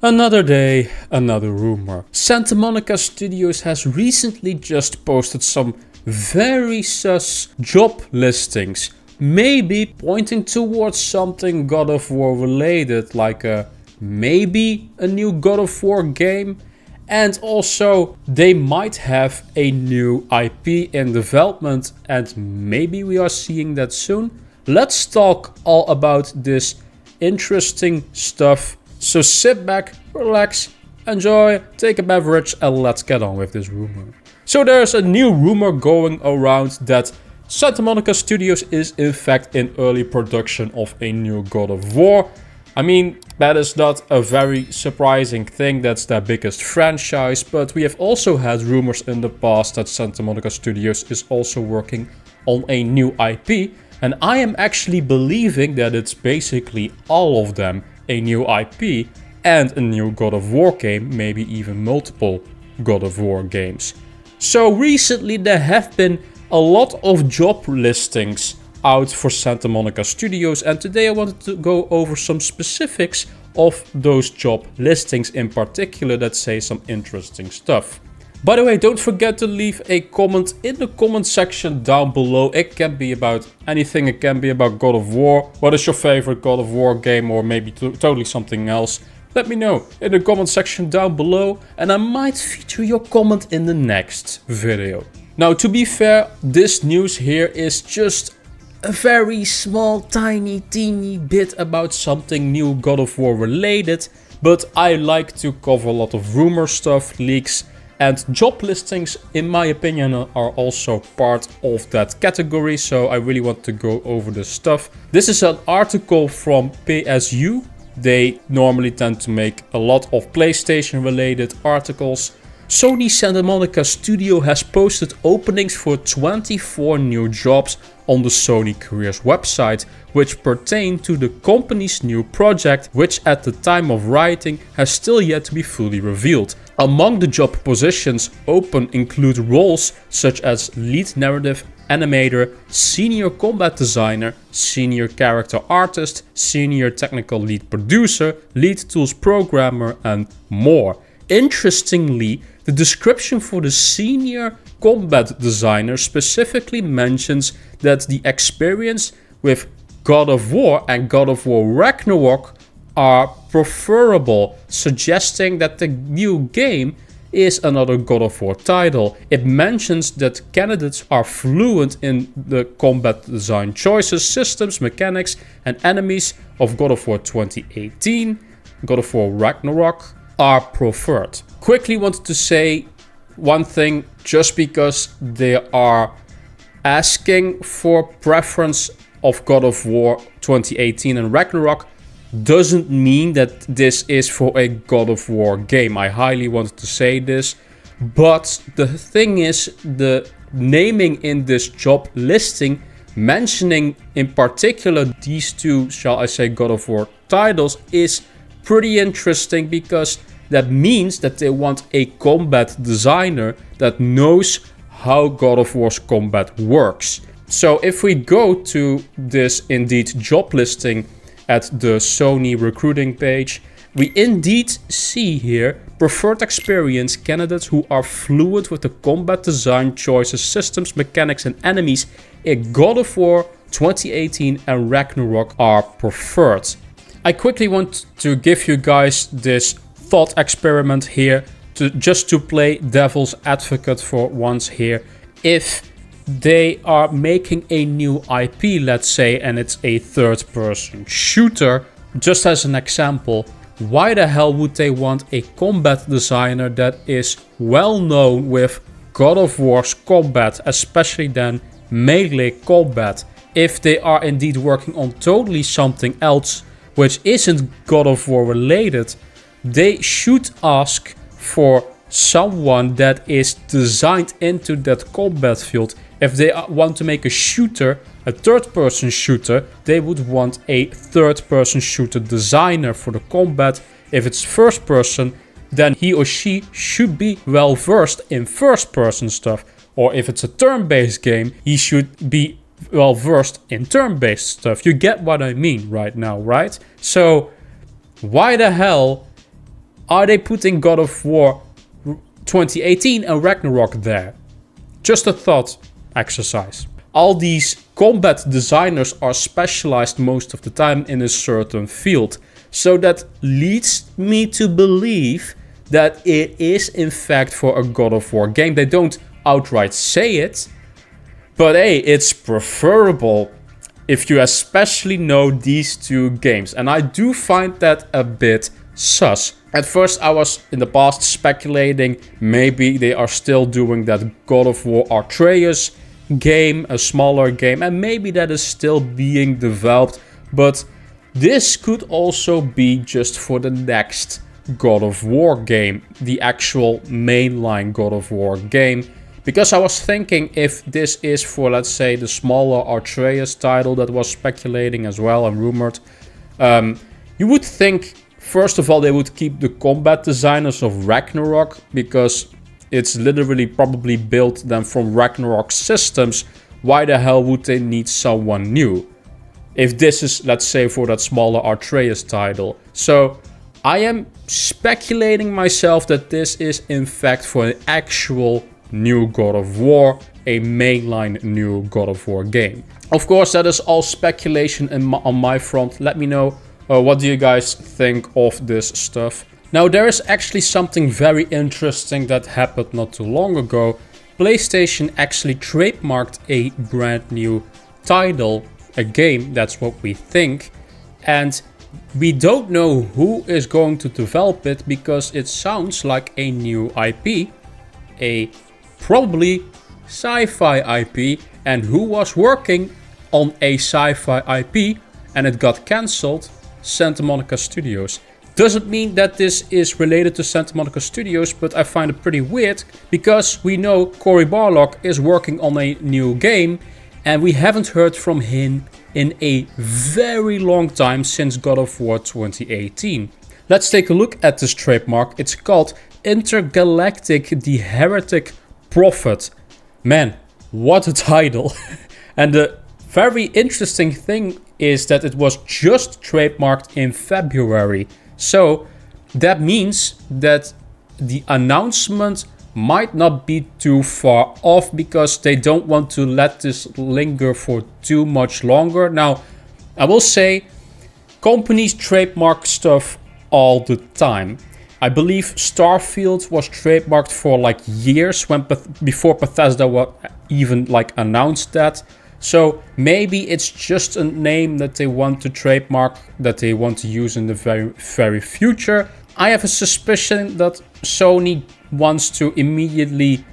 Another day, another rumor. Santa Monica Studios has recently just posted some very sus job listings, maybe pointing towards something God of War related, like maybe a new God of War game. And also they might have a new IP in development, and maybe we are seeing that soon. Let's talk all about this interesting stuff. So sit back, relax, enjoy, take a beverage, and let's get on with this rumor. So there's a new rumor going around that Santa Monica Studios is in fact in early production of a new God of War. I mean, that is not a very surprising thing, that's their biggest franchise, but we have also had rumors in the past that Santa Monica Studios is also working on a new IP, and I am actually believing that it's basically all of them. A new IP and a new God of War game, maybe even multiple God of War games. So recently there have been a lot of job listings out for Santa Monica Studios, and today I wanted to go over some specifics of those job listings in particular that say some interesting stuff. By the way, don't forget to leave a comment in the comment section down below. It can be about anything, it can be about God of War. What is your favorite God of War game, or maybe totally something else? Let me know in the comment section down below, and I might feature your comment in the next video. Now, to be fair, this news here is just a very small, tiny, teeny bit about something new God of War related, but I like to cover a lot of rumor stuff, leaks, and job listings, in my opinion, are also part of that category, so I really want to go over this stuff. This is an article from PSU. They normally tend to make a lot of PlayStation related articles. Sony Santa Monica Studio has posted openings for 24 new jobs on the Sony Careers website, which pertain to the company's new project, which at the time of writing has still yet to be fully revealed. Among the job positions open include roles such as lead narrative animator, senior combat designer, senior character artist, senior technical lead producer, lead tools programmer, and more. Interestingly, the description for the senior combat designer specifically mentions that the experience with God of War and God of War Ragnarok are preferable, suggesting that the new game is another God of War title. It mentions that candidates are fluent in the combat design choices, systems, mechanics, and enemies of God of War 2018, God of War Ragnarok are preferred. Quickly wanted to say one thing, just because they are asking for preference of God of War 2018 and Ragnarok doesn't mean that this is for a God of War game. I highly wanted to say this, but the thing is, the naming in this job listing, mentioning in particular these two, shall I say, God of War titles, is pretty interesting, because that means that they want a combat designer that knows how God of War's combat works. So if we go to this indeed job listing at the Sony recruiting page, we indeed see here preferred experience candidates who are fluent with the combat design choices, systems, mechanics, and enemies in God of War 2018 and Ragnarok are preferred. I quickly want to give you guys this thought experiment here, just to play devil's advocate for once here. If they are making a new IP, let's say, and it's a third-person shooter, just as an example, why the hell would they want a combat designer that is well known with God of War's combat, especially then melee combat? If they are indeed working on totally something else which isn't God of War related, they should ask for someone that is designed into that combat field. If they want to make a shooter, a third-person shooter, they would want a third-person shooter designer for the combat. If it's first-person, then he or she should be well versed in first-person stuff. Or if it's a turn-based game, he should be well versed in turn-based stuff. You get what I mean right now, right? So why the hell Are they putting God of War 2018 and Ragnarok there? Just a thought exercise. All these combat designers are specialized most of the time in a certain field. So that leads me to believe that it is in fact for a God of War game. They don't outright say it, but hey, it's preferable if you especially know these two games. And I do find that a bit sus. At first I was in the past speculating maybe they are still doing that God of War Atreus game, a smaller game, and maybe that is still being developed, but this could also be just for the next God of War game, the actual mainline God of War game. Because I was thinking if this is for, let's say, the smaller Atreus title that was speculating as well and rumored, you would think, first of all, they would keep the combat designers of Ragnarok, because it's literally probably built then from Ragnarok systems. Why the hell would they need someone new? If this is, let's say, for that smaller Atreus title. So I am speculating myself that this is in fact for an actual new God of War, a mainline new God of War game. Of course, that is all speculation on my front. Let me know what do you guys think of this stuff. Now, there is actually something very interesting that happened not too long ago. PlayStation actually trademarked a brand new title, a game, that's what we think, and we don't know who is going to develop it because it sounds like a new IP, a probably sci-fi IP, and who was working on a sci-fi IP and it got cancelled? Santa Monica Studios. Doesn't mean that this is related to Santa Monica Studios, but I find it pretty weird because we know Cory Barlog is working on a new game and we haven't heard from him in a very long time since God of War 2018. Let's take a look at this trademark. It's called Intergalactic the Heretic Prophet. Man, what a title. And the very interesting thing is that it was just trademarked in February. So that means that the announcement might not be too far off because they don't want to let this linger for too much longer. Now, I will say companies trademark stuff all the time. I believe Starfield was trademarked for like years before Bethesda even like announced that. So maybe it's just a name that they want to trademark, that they want to use in the very future. I have a suspicion that Sony wants to immediately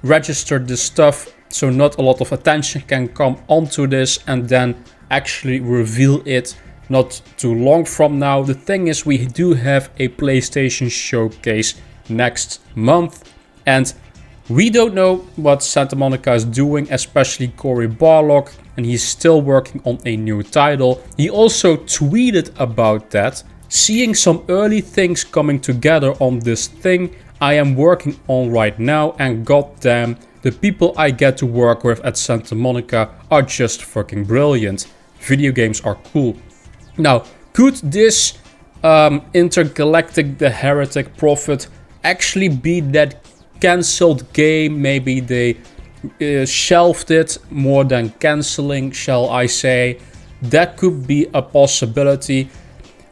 register this stuff so not a lot of attention can come onto this and then actually reveal it not too long from now. The thing is, we do have a PlayStation showcase next month and we don't know what Santa Monica is doing, especially Cory Barlog, and he's still working on a new title. He also tweeted about that, seeing some early things coming together on this thing I am working on right now, and goddamn, the people I get to work with at Santa Monica are just fucking brilliant. Video games are cool. Now, could this Intergalactic the Heretic Prophet actually be that cancelled game? Maybe they shelved it more than cancelling, shall I say. That could be a possibility.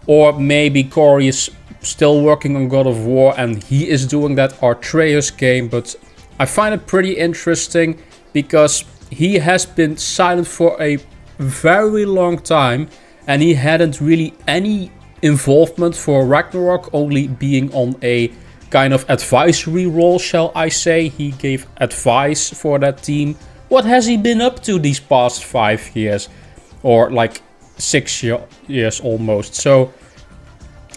Or maybe Cory is still working on God of War and he is doing that Atreus game. But I find it pretty interesting because he has been silent for a very long time and he hadn't really any involvement for Ragnarok, only being on a kind of advisory role, shall I say. He gave advice for that team. What has he been up to these past 5 years? Or like 6 years almost. So,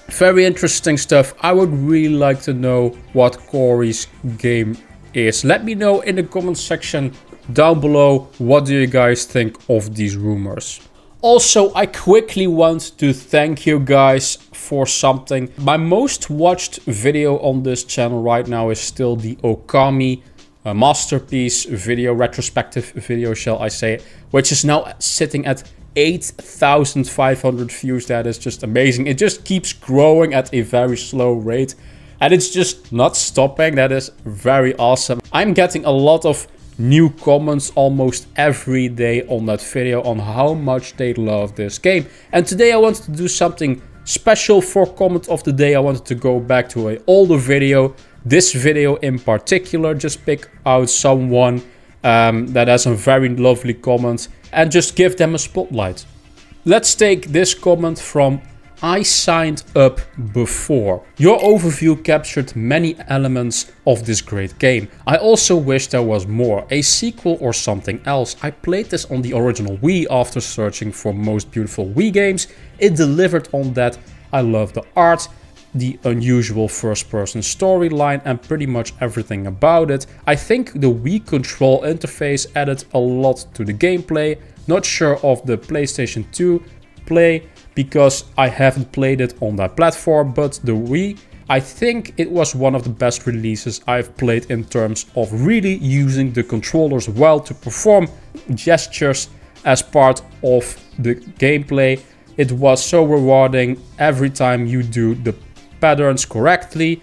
very interesting stuff. I would really like to know what Cory's game is. Let me know in the comment section down below. What do you guys think of these rumors? Also, I quickly want to thank you guys for something. My most watched video on this channel right now is still the Okami masterpiece video, retrospective video, shall I say, which is now sitting at 8,500 views. That is just amazing. It just keeps growing at a very slow rate. And it's just not stopping. That is very awesome. I'm getting a lot of new comments almost every day on that video on how much they love this game. And today I wanted to do something special for comment of the day. I wanted to go back to an older video. This video in particular, just pick out someone that has a very lovely comment and just give them a spotlight. Let's take this comment from I signed up before. Your overview captured many elements of this great game. I also wish there was more, a sequel or something else. I played this on the original Wii after searching for most beautiful Wii games. It delivered on that. I love the art, the unusual first-person storyline and pretty much everything about it. I think the Wii control interface added a lot to the gameplay. Not sure of the PlayStation 2 play because I haven't played it on that platform, but the Wii, I think it was one of the best releases I've played in terms of really using the controllers well to perform gestures as part of the gameplay. It was so rewarding every time you do the patterns correctly,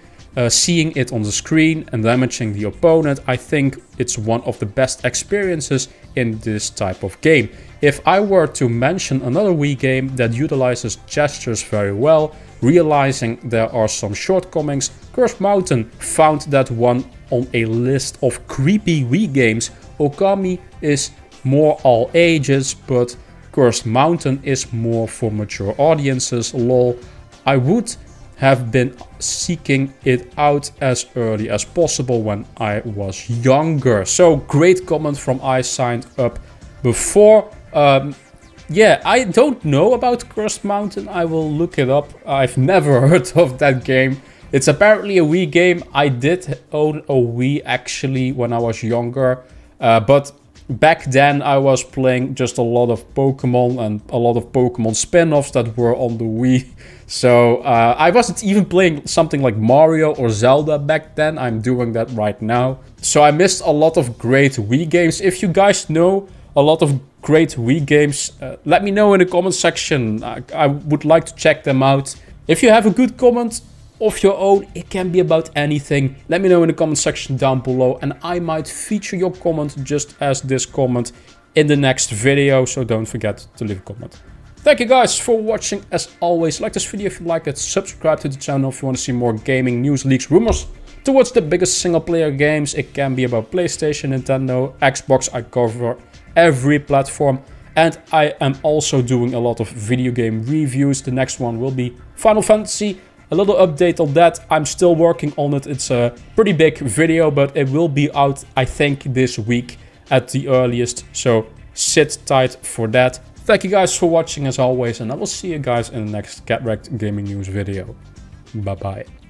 seeing it on the screen and damaging the opponent. I think it's one of the best experiences in this type of game. If I were to mention another Wii game that utilizes gestures very well, realizing there are some shortcomings, Cursed Mountain found that one on a list of creepy Wii games. Okami is more all ages, but Cursed Mountain is more for mature audiences. Lol. I would have been seeking it out as early as possible when I was younger. So great comment from I signed up before. Yeah, I don't know about Cursed Mountain. I will look it up. I've never heard of that game. It's apparently a Wii game. I did own a Wii actually when I was younger, but back then I was playing just a lot of Pokemon and a lot of Pokemon spin-offs that were on the Wii. So I wasn't even playing something like Mario or Zelda back then. I'm doing that right now. So I missed a lot of great Wii games. If you guys know a lot of great Wii games, let me know in the comment section. I would like to check them out. If you have a good comment of your own, it can be about anything. Let me know in the comment section down below and I might feature your comment just as this comment in the next video. So don't forget to leave a comment. Thank you guys for watching. As always, like this video if you like it, subscribe to the channel if you want to see more gaming news, leaks, rumors towards the biggest single player games. It can be about PlayStation, Nintendo, Xbox. I cover every platform and I am also doing a lot of video game reviews. The next one will be Final Fantasy. A little update on that. I'm still working on it. It's a pretty big video, but it will be out, I think, this week at the earliest. So sit tight for that. Thank you guys for watching as always, and I will see you guys in the next Get Rekt gaming news video. Bye bye.